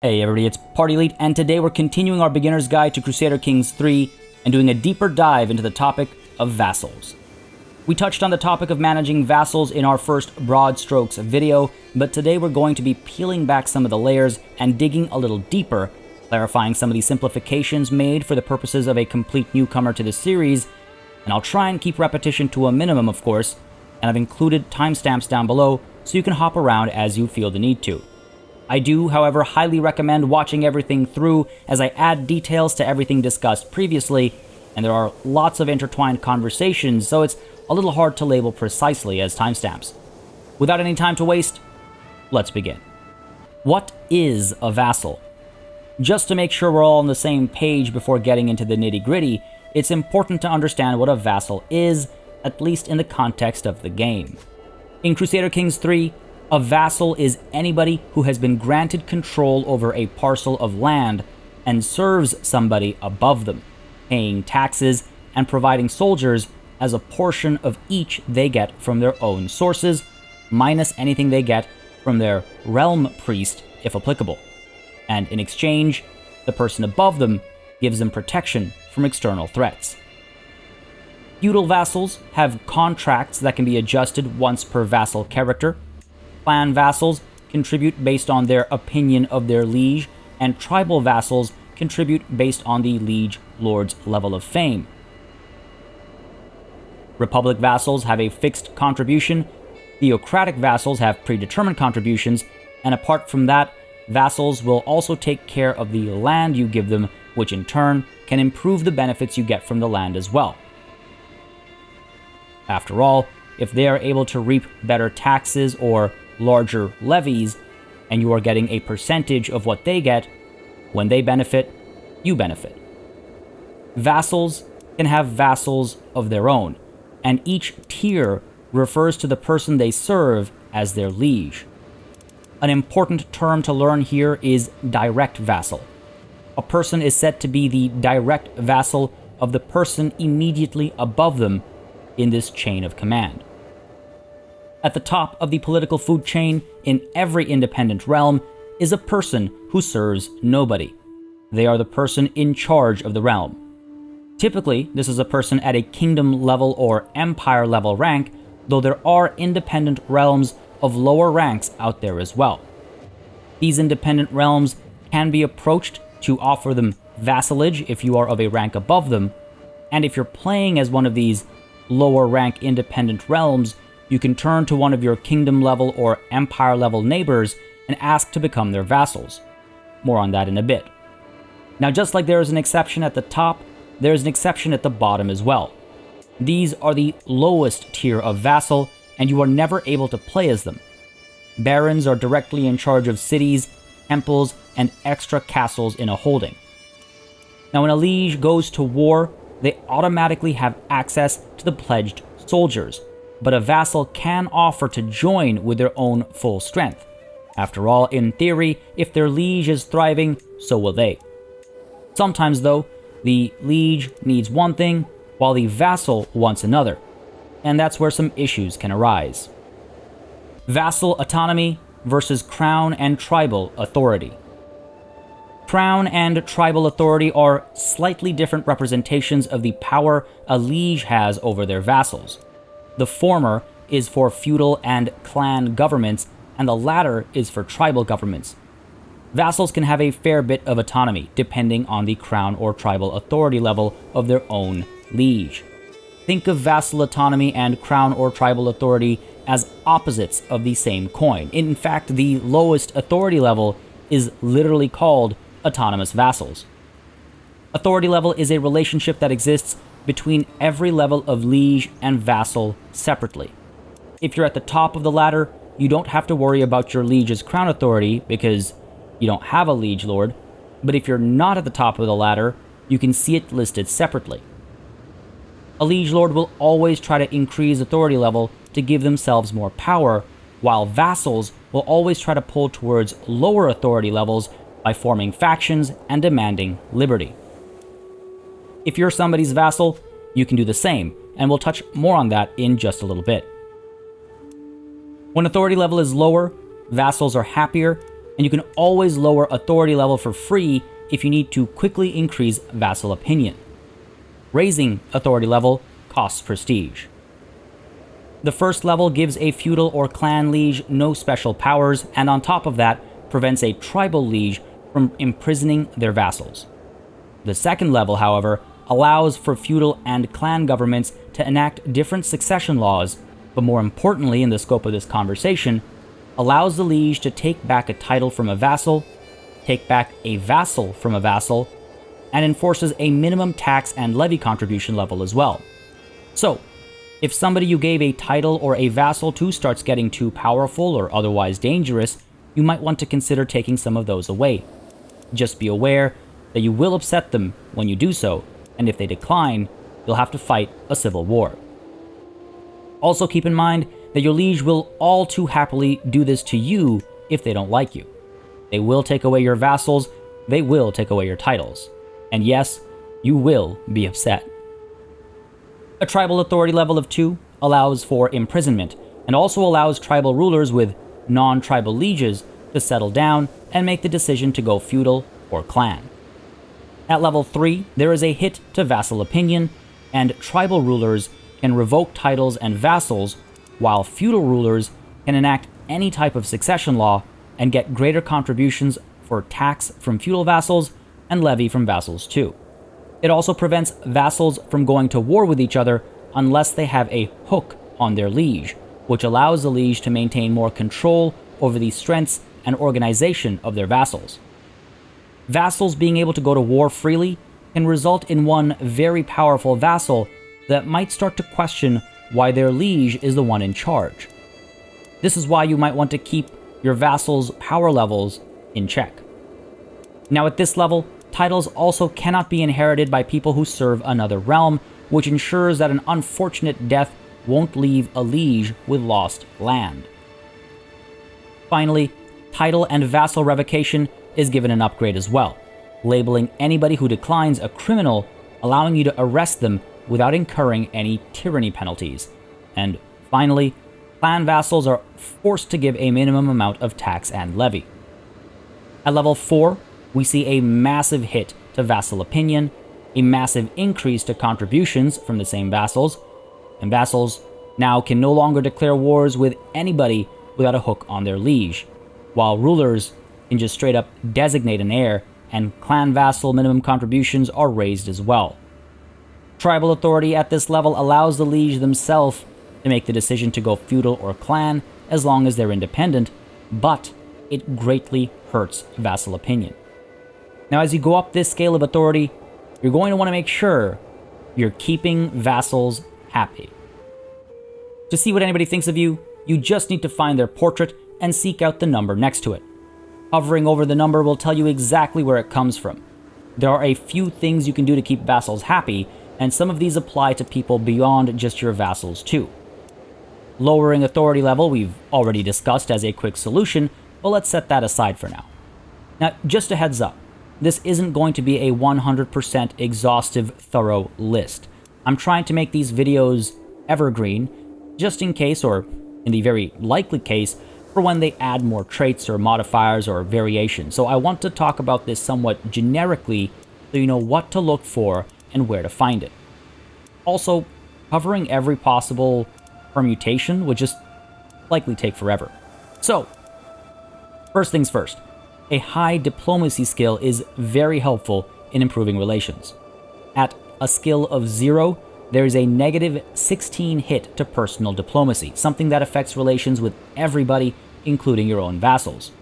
Hey everybody, it's Party Elite, and today we're continuing our beginner's guide to Crusader Kings 3 and doing a deeper dive into the topic of vassals. We touched on the topic of managing vassals in our first broad strokes video, but today we're going to be peeling back some of the layers and digging a little deeper, clarifying some of the simplifications made for the purposes of a complete newcomer to the series, and I'll try and keep repetition to a minimum, of course, and I've included timestamps down below so you can hop around as you feel the need to. I do, however, highly recommend watching everything through as I add details to everything discussed previously, and there are lots of intertwined conversations, so it's a little hard to label precisely as timestamps. Without any time to waste, let's begin. What is a vassal? Just to make sure we're all on the same page before getting into the nitty-gritty, it's important to understand what a vassal is, at least in the context of the game. In Crusader Kings 3, a vassal is anybody who has been granted control over a parcel of land and serves somebody above them, paying taxes and providing soldiers as a portion of each they get from their own sources, minus anything they get from their realm priest, if applicable. And in exchange, the person above them gives them protection from external threats. Feudal vassals have contracts that can be adjusted once per vassal character. Clan vassals contribute based on their opinion of their liege, and tribal vassals contribute based on the liege lord's level of fame. Republic vassals have a fixed contribution, theocratic vassals have predetermined contributions, and apart from that, vassals will also take care of the land you give them, which in turn can improve the benefits you get from the land as well. After all, if they are able to reap better taxes or larger levies, and you are getting a percentage of what they get, when they benefit, you benefit. Vassals can have vassals of their own, and each tier refers to the person they serve as their liege. An important term to learn here is direct vassal. A person is said to be the direct vassal of the person immediately above them in this chain of command. At the top of the political food chain in every independent realm is a person who serves nobody. They are the person in charge of the realm. Typically, this is a person at a kingdom level or empire level rank, though there are independent realms of lower ranks out there as well. These independent realms can be approached to offer them vassalage if you are of a rank above them, and if you're playing as one of these lower rank independent realms, you can turn to one of your kingdom level or empire level neighbors and ask to become their vassals. More on that in a bit. Now, just like there is an exception at the top, there is an exception at the bottom as well. These are the lowest tier of vassal, and you are never able to play as them. Barons are directly in charge of cities, temples, and extra castles in a holding. Now, when a liege goes to war, they automatically have access to the pledged soldiers, but a vassal can offer to join with their own full strength. After all, in theory, if their liege is thriving, so will they. Sometimes, though, the liege needs one thing, while the vassal wants another, and that's where some issues can arise. Vassal autonomy versus crown and tribal authority. Crown and tribal authority are slightly different representations of the power a liege has over their vassals. The former is for feudal and clan governments, and the latter is for tribal governments. Vassals can have a fair bit of autonomy, depending on the crown or tribal authority level of their own liege. Think of vassal autonomy and crown or tribal authority as opposites of the same coin. In fact, the lowest authority level is literally called autonomous vassals. Authority level is a relationship that exists between every level of liege and vassal separately. If you're at the top of the ladder, you don't have to worry about your liege's crown authority because you don't have a liege lord, but if you're not at the top of the ladder, you can see it listed separately. A liege lord will always try to increase authority level to give themselves more power, while vassals will always try to pull towards lower authority levels by forming factions and demanding liberty. If you're somebody's vassal, you can do the same, and we'll touch more on that in just a little bit. When authority level is lower, vassals are happier and you can always lower authority level for free if you need to quickly increase vassal opinion. Raising authority level costs prestige. The first level gives a feudal or clan liege no special powers, and on top of that, prevents a tribal liege from imprisoning their vassals. The second level, however, allows for feudal and clan governments to enact different succession laws, but more importantly in the scope of this conversation, allows the liege to take back a title from a vassal, take back a vassal from a vassal, and enforces a minimum tax and levy contribution level as well. So, if somebody you gave a title or a vassal to starts getting too powerful or otherwise dangerous, you might want to consider taking some of those away. Just be aware that you will upset them when you do so, and if they decline, you'll have to fight a civil war. Also keep in mind that your liege will all too happily do this to you if they don't like you. They will take away your vassals, they will take away your titles. And yes, you will be upset. A tribal authority level of 2 allows for imprisonment, and also allows tribal rulers with non-tribal lieges to settle down and make the decision to go feudal or clan. At level 3, there is a hit to vassal opinion, and tribal rulers can revoke titles and vassals, while feudal rulers can enact any type of succession law and get greater contributions for tax from feudal vassals and levy from vassals too. It also prevents vassals from going to war with each other unless they have a hook on their liege, which allows the liege to maintain more control over the strengths and organization of their vassals. Vassals being able to go to war freely can result in one very powerful vassal that might start to question why their liege is the one in charge. This is why you might want to keep your vassals' power levels in check. Now at this level, titles also cannot be inherited by people who serve another realm, which ensures that an unfortunate death won't leave a liege with lost land. Finally, title and vassal revocation is given an upgrade as well, labeling anybody who declines a criminal, allowing you to arrest them without incurring any tyranny penalties. And finally, clan vassals are forced to give a minimum amount of tax and levy. At level 4, we see a massive hit to vassal opinion, a massive increase to contributions from the same vassals, and vassals now can no longer declare wars with anybody without a hook on their liege, while rulers can just straight up designate an heir, and clan vassal minimum contributions are raised as well. Tribal authority at this level allows the liege themselves to make the decision to go feudal or clan as long as they're independent, but it greatly hurts vassal opinion. Now, as you go up this scale of authority, you're going to want to make sure you're keeping vassals happy. To see what anybody thinks of you, you just need to find their portrait and seek out the number next to it. Hovering over the number will tell you exactly where it comes from. There are a few things you can do to keep vassals happy, and some of these apply to people beyond just your vassals too. Lowering authority level we've already discussed as a quick solution, but let's set that aside for now. Now, just a heads up, this isn't going to be a 100% exhaustive, thorough list. I'm trying to make these videos evergreen, just in case, or in the very likely case, for when they add more traits or modifiers or variations. So I want to talk about this somewhat generically so you know what to look for and where to find it. Also, covering every possible permutation would just likely take forever. So, first things first, a high diplomacy skill is very helpful in improving relations. At a skill of 0, there is a negative 16 hit to personal diplomacy, something that affects relations with everybody, including your own vassals.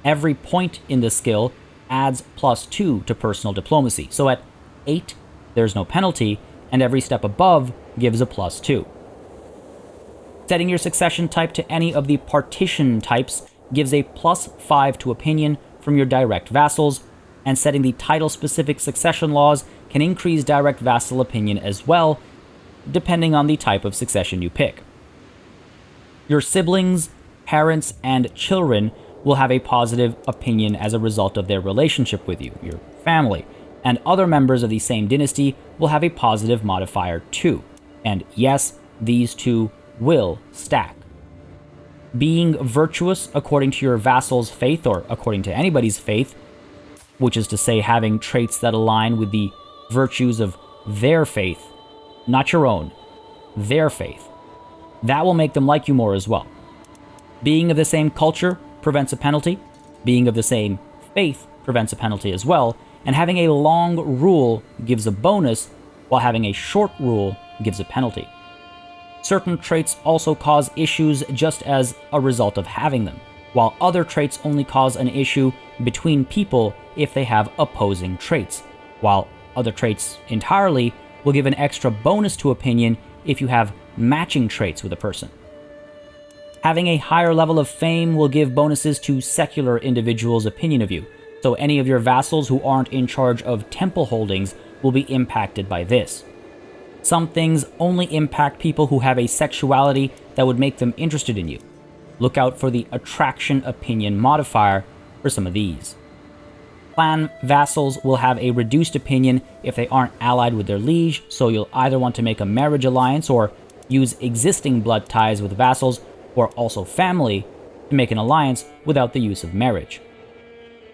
Every point in the skill adds +2 to personal diplomacy, so at 8, there's no penalty, and every step above gives a +2. Setting your succession type to any of the partition types gives a +5 to opinion from your direct vassals, and setting the title-specific succession laws can increase direct vassal opinion as well, depending on the type of succession you pick. Your siblings, parents, and children will have a positive opinion as a result of their relationship with you, your family, and other members of the same dynasty will have a positive modifier too. And yes, these two will stack. Being virtuous according to your vassal's faith, or according to anybody's faith, which is to say having traits that align with the virtues of their faith, not your own, their faith. That will make them like you more as well. Being of the same culture prevents a penalty. Being of the same faith prevents a penalty as well. And having a long rule gives a bonus, while having a short rule gives a penalty. Certain traits also cause issues just as a result of having them, while other traits only cause an issue between people if they have opposing traits, while other traits entirely will give an extra bonus to opinion if you have matching traits with a person. Having a higher level of fame will give bonuses to secular individuals' opinion of you, so any of your vassals who aren't in charge of temple holdings will be impacted by this. Some things only impact people who have a sexuality that would make them interested in you. Look out for the attraction opinion modifier for some of these. Clan vassals will have a reduced opinion if they aren't allied with their liege, so you'll either want to make a marriage alliance or use existing blood ties with vassals or also family to make an alliance without the use of marriage.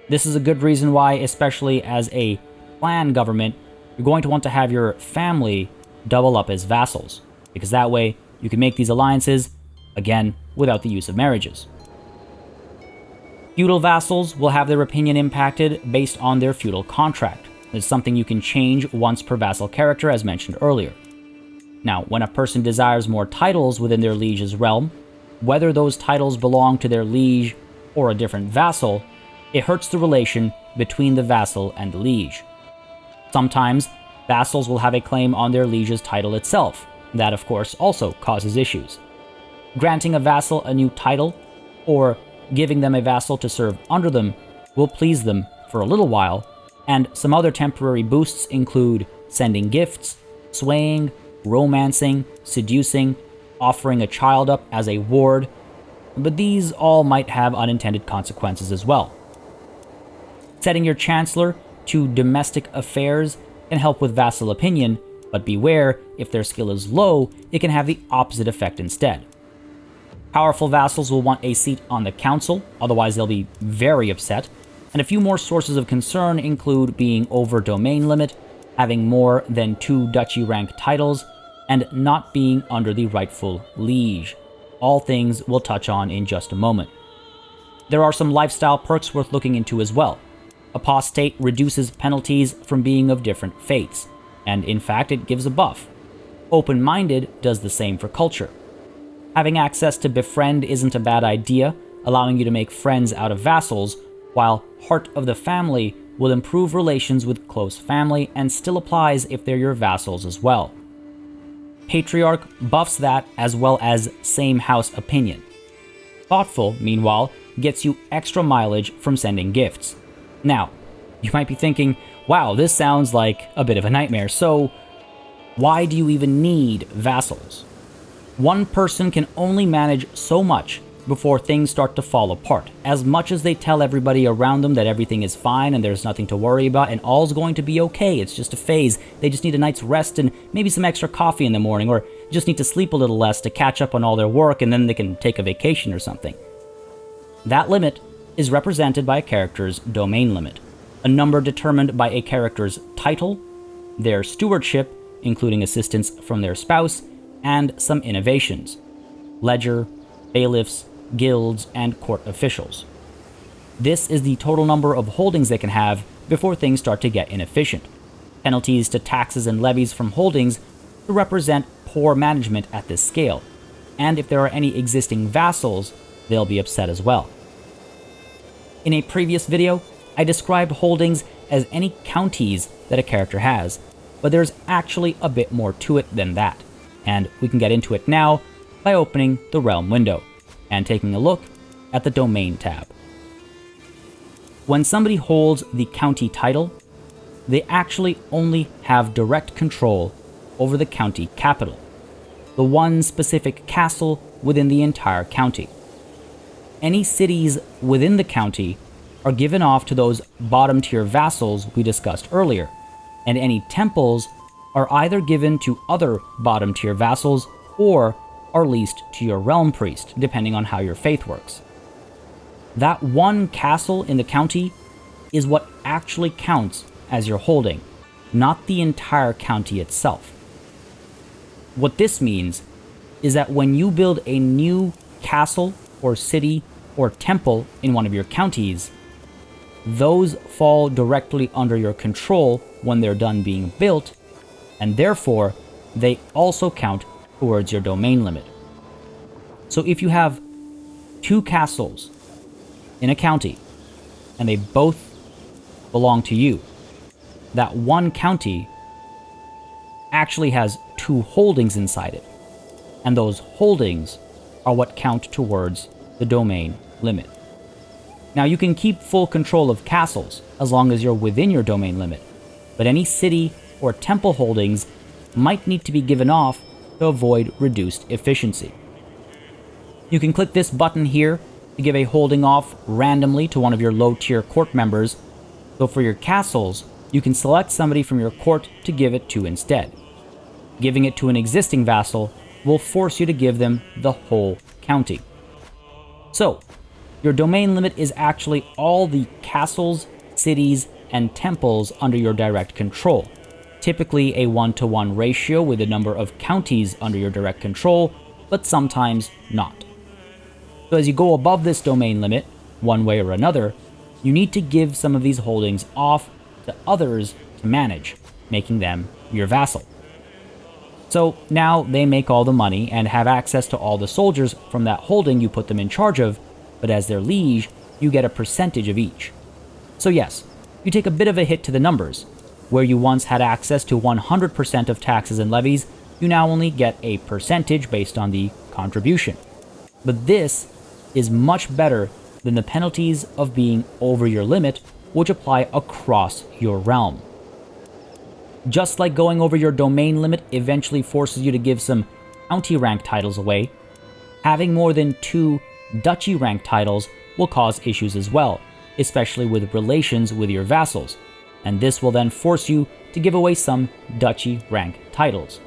This is a good reason why, especially as a clan government, you're going to want to have your family double up as vassals, because that way you can make these alliances, again, without the use of marriages. Feudal vassals will have their opinion impacted based on their feudal contract. It's something you can change once per vassal character, as mentioned earlier. Now, when a person desires more titles within their liege's realm, whether those titles belong to their liege or a different vassal, it hurts the relation between the vassal and the liege. Sometimes, vassals will have a claim on their liege's title itself. That, of course, also causes issues. Granting a vassal a new title, or giving them a vassal to serve under them, will please them for a little while, and some other temporary boosts include sending gifts, swaying, romancing, seducing, offering a child up as a ward, but these all might have unintended consequences as well. Setting your chancellor to domestic affairs can help with vassal opinion, but beware, if their skill is low, it can have the opposite effect instead. Powerful vassals will want a seat on the council, otherwise they'll be very upset, and a few more sources of concern include being over domain limit, having more than 2 duchy rank titles, and not being under the rightful liege. All things we'll touch on in just a moment. There are some lifestyle perks worth looking into as well. Apostate reduces penalties from being of different faiths, and in fact it gives a buff. Open-minded does the same for culture. Having access to befriend isn't a bad idea, allowing you to make friends out of vassals, while heart of the family will improve relations with close family and still applies if they're your vassals as well. Patriarch buffs that as well as same house opinion. Thoughtful, meanwhile, gets you extra mileage from sending gifts. Now, you might be thinking, wow, this sounds like a bit of a nightmare, so why do you even need vassals? One person can only manage so much before things start to fall apart. As much as they tell everybody around them that everything is fine and there's nothing to worry about and all's going to be okay, it's just a phase, they just need a night's rest and maybe some extra coffee in the morning, or just need to sleep a little less to catch up on all their work and then they can take a vacation or something. That limit is represented by a character's domain limit, a number determined by a character's title, their stewardship, including assistance from their spouse, and some innovations, ledger, bailiffs, guilds, and court officials. This is the total number of holdings they can have before things start to get inefficient. Penalties to taxes and levies from holdings to represent poor management at this scale, and if there are any existing vassals, they'll be upset as well. In a previous video, I described holdings as any counties that a character has, but there's actually a bit more to it than that, and we can get into it now by opening the Realm window and taking a look at the Domain tab. When somebody holds the county title, they actually only have direct control over the county capital, the one specific castle within the entire county. Any cities within the county are given off to those bottom-tier vassals we discussed earlier, and any temples are either given to other bottom-tier vassals or are leased to your realm priest, depending on how your faith works. That one castle in the county is what actually counts as your holding, not the entire county itself. What this means is that when you build a new castle or city or temple in one of your counties, those fall directly under your control when they're done being built, and therefore they also count towards your domain limit. So if you have 2 castles in a county and they both belong to you, that one county actually has 2 holdings inside it, and those holdings are what count towards the domain limit. Now, you can keep full control of castles as long as you're within your domain limit, but any city or temple holdings might need to be given off to avoid reduced efficiency. You can click this button here to give a holding off randomly to one of your low-tier court members, so for your castles, you can select somebody from your court to give it to instead. Giving it to an existing vassal will force you to give them the whole county. So, your domain limit is actually all the castles, cities, and temples under your direct control, typically a 1-to-1 ratio with the number of counties under your direct control, but sometimes not. So as you go above this domain limit, one way or another, you need to give some of these holdings off to others to manage, making them your vassal. So now they make all the money and have access to all the soldiers from that holding you put them in charge of, but as their liege, you get a percentage of each. So yes, you take a bit of a hit to the numbers. Where you once had access to 100% of taxes and levies, you now only get a percentage based on the contribution. But this is much better than the penalties of being over your limit, which apply across your realm. Just like going over your domain limit eventually forces you to give some county rank titles away, having more than 2 duchy rank titles will cause issues as well, especially with relations with your vassals, and this will then force you to give away some duchy rank titles.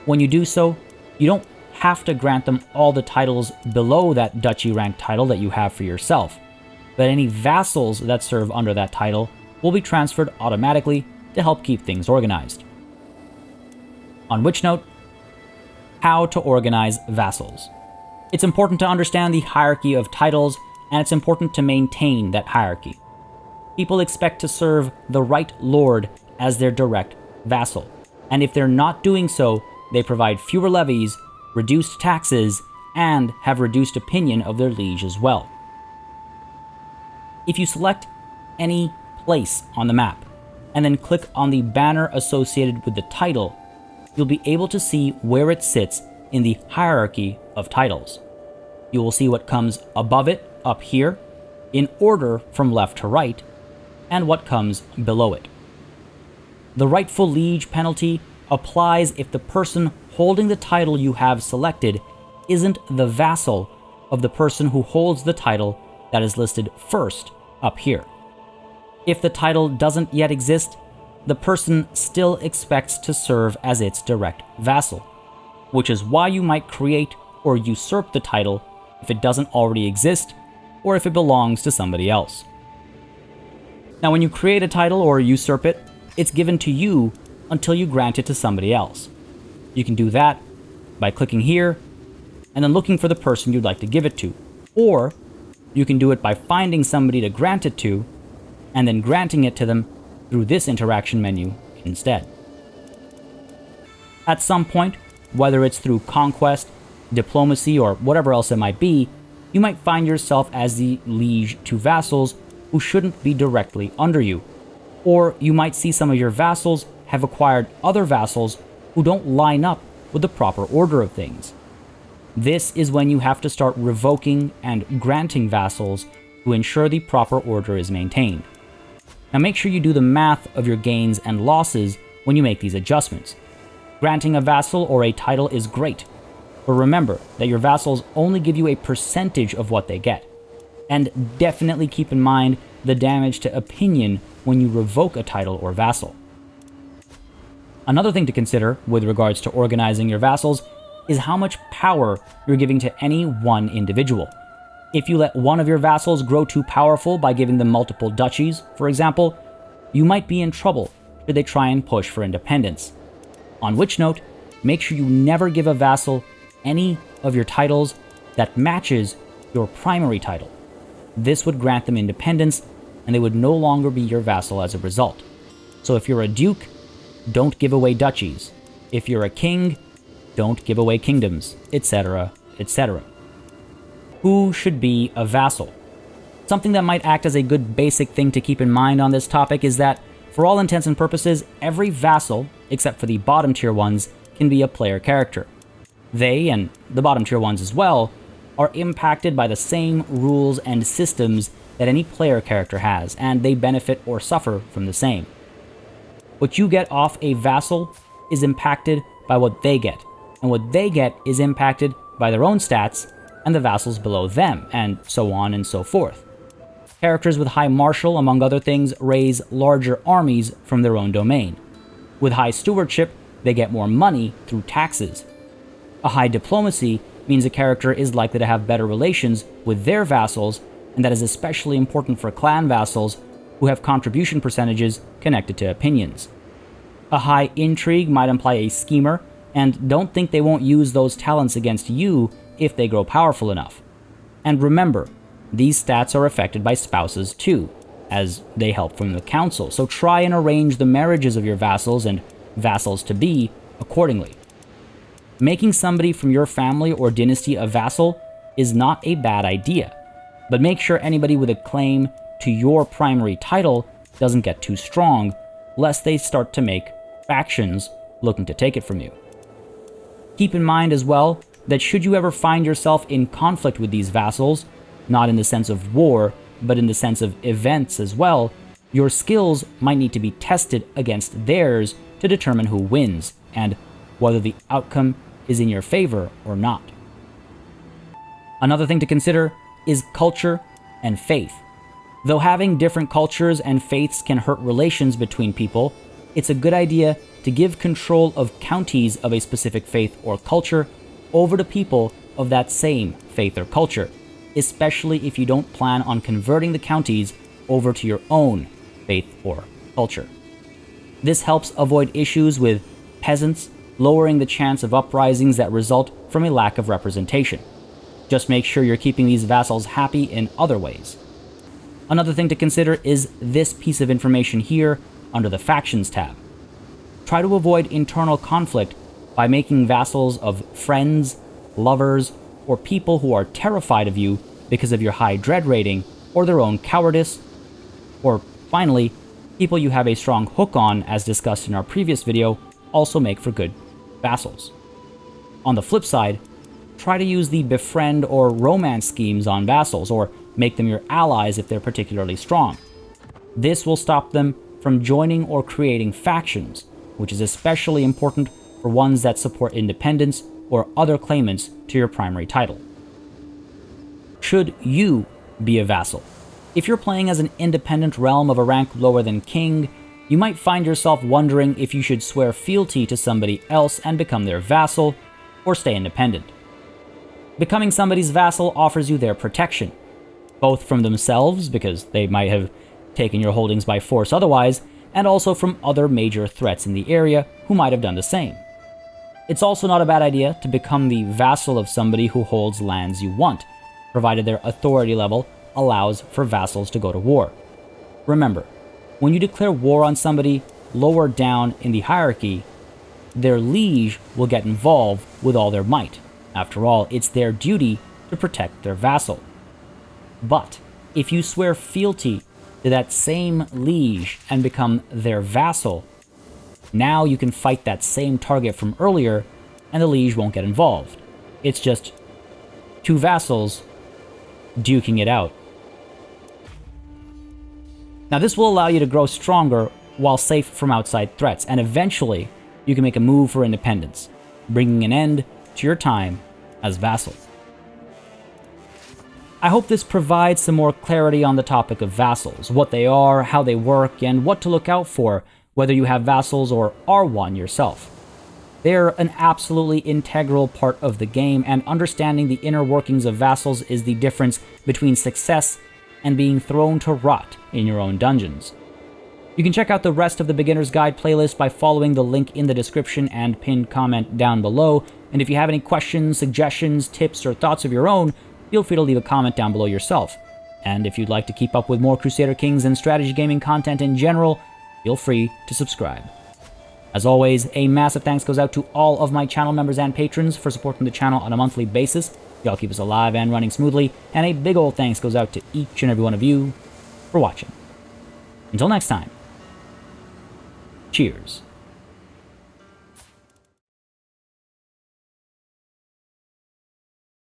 When you do so, you don't have to grant them all the titles below that duchy rank title that you have for yourself, but any vassals that serve under that title will be transferred automatically to help keep things organized. On which note, how to organize vassals. It's important to understand the hierarchy of titles, and it's important to maintain that hierarchy. People expect to serve the right lord as their direct vassal, and if they're not doing so, they provide fewer levies, reduced taxes, and have reduced opinion of their liege as well. If you select any place on the map, and then click on the banner associated with the title, you'll be able to see where it sits in the hierarchy of titles. You will see what comes above it, up here, in order from left to right, and what comes below it. The rightful liege penalty applies if the person holding the title you have selected isn't the vassal of the person who holds the title that is listed first up here. If the title doesn't yet exist, the person still expects to serve as its direct vassal, which is why you might create or usurp the title if it doesn't already exist or if it belongs to somebody else. Now, when you create a title or usurp it, it's given to you until you grant it to somebody else. You can do that by clicking here and then looking for the person you'd like to give it to, or you can do it by finding somebody to grant it to and then granting it to them through this interaction menu instead. At some point, whether it's through conquest, diplomacy, or whatever else it might be, you might find yourself as the liege to vassals who shouldn't be directly under you, or you might see some of your vassals have acquired other vassals who don't line up with the proper order of things. This is when you have to start revoking and granting vassals to ensure the proper order is maintained. Now make sure you do the math of your gains and losses when you make these adjustments. Granting a vassal or a title is great, but remember that your vassals only give you a percentage of what they get. And definitely keep in mind the damage to opinion when you revoke a title or vassal. Another thing to consider with regards to organizing your vassals is how much power you're giving to any one individual. If you let one of your vassals grow too powerful by giving them multiple duchies, for example, you might be in trouble should they try and push for independence. On which note, make sure you never give a vassal any of your titles that matches your primary title. This would grant them independence, and they would no longer be your vassal as a result. So if you're a duke, don't give away duchies. If you're a king, don't give away kingdoms, etc., etc. Who should be a vassal? Something that might act as a good basic thing to keep in mind on this topic is that, for all intents and purposes, every vassal, except for the bottom tier ones, can be a player character. They, and the bottom tier ones as well, are impacted by the same rules and systems that any player character has, and they benefit or suffer from the same. What you get off a vassal is impacted by what they get, and what they get is impacted by their own stats and the vassals below them, and so on and so forth. Characters with high martial, among other things, raise larger armies from their own domain. With high stewardship, they get more money through taxes. A high diplomacy means a character is likely to have better relations with their vassals, and that is especially important for clan vassals who have contribution percentages connected to opinions. A high intrigue might imply a schemer, and don't think they won't use those talents against you if they grow powerful enough. And remember, these stats are affected by spouses too, as they help from the council, so try and arrange the marriages of your vassals and vassals-to-be accordingly. Making somebody from your family or dynasty a vassal is not a bad idea, but make sure anybody with a claim to your primary title doesn't get too strong, lest they start to make factions looking to take it from you. Keep in mind as well that should you ever find yourself in conflict with these vassals, not in the sense of war, but in the sense of events as well, your skills might need to be tested against theirs to determine who wins, and whether the outcome is in your favor or not. Another thing to consider is culture and faith. Though having different cultures and faiths can hurt relations between people, it's a good idea to give control of counties of a specific faith or culture over to people of that same faith or culture, especially if you don't plan on converting the counties over to your own faith or culture. This helps avoid issues with peasants, lowering the chance of uprisings that result from a lack of representation. Just make sure you're keeping these vassals happy in other ways. Another thing to consider is this piece of information here under the Factions tab. Try to avoid internal conflict by making vassals of friends, lovers, or people who are terrified of you because of your high dread rating or their own cowardice, or finally, people you have a strong hook on, as discussed in our previous video, also make for good vassals. On the flip side, try to use the befriend or romance schemes on vassals, or make them your allies if they're particularly strong. This will stop them from joining or creating factions, which is especially important for ones that support independence or other claimants to your primary title. Should you be a vassal? If you're playing as an independent realm of a rank lower than king, you might find yourself wondering if you should swear fealty to somebody else and become their vassal, or stay independent. Becoming somebody's vassal offers you their protection, both from themselves, because they might have taken your holdings by force otherwise, and also from other major threats in the area who might have done the same. It's also not a bad idea to become the vassal of somebody who holds lands you want, provided their authority level allows for vassals to go to war. Remember, when you declare war on somebody lower down in the hierarchy, their liege will get involved with all their might. After all, it's their duty to protect their vassal. But if you swear fealty to that same liege and become their vassal, now you can fight that same target from earlier and the liege won't get involved. It's just two vassals duking it out. Now this will allow you to grow stronger while safe from outside threats, and eventually you can make a move for independence, bringing an end to your time as vassal. I hope this provides some more clarity on the topic of vassals, what they are, how they work, and what to look out for, whether you have vassals or are one yourself. They're an absolutely integral part of the game, and understanding the inner workings of vassals is the difference between success and being thrown to rot in your own dungeons. You can check out the rest of the Beginner's Guide playlist by following the link in the description and pinned comment down below, and if you have any questions, suggestions, tips, or thoughts of your own, feel free to leave a comment down below yourself. And if you'd like to keep up with more Crusader Kings and strategy gaming content in general, feel free to subscribe. As always, a massive thanks goes out to all of my channel members and patrons for supporting the channel on a monthly basis. Y'all keep us alive and running smoothly, and a big old thanks goes out to each and every one of you for watching. Until next time, cheers.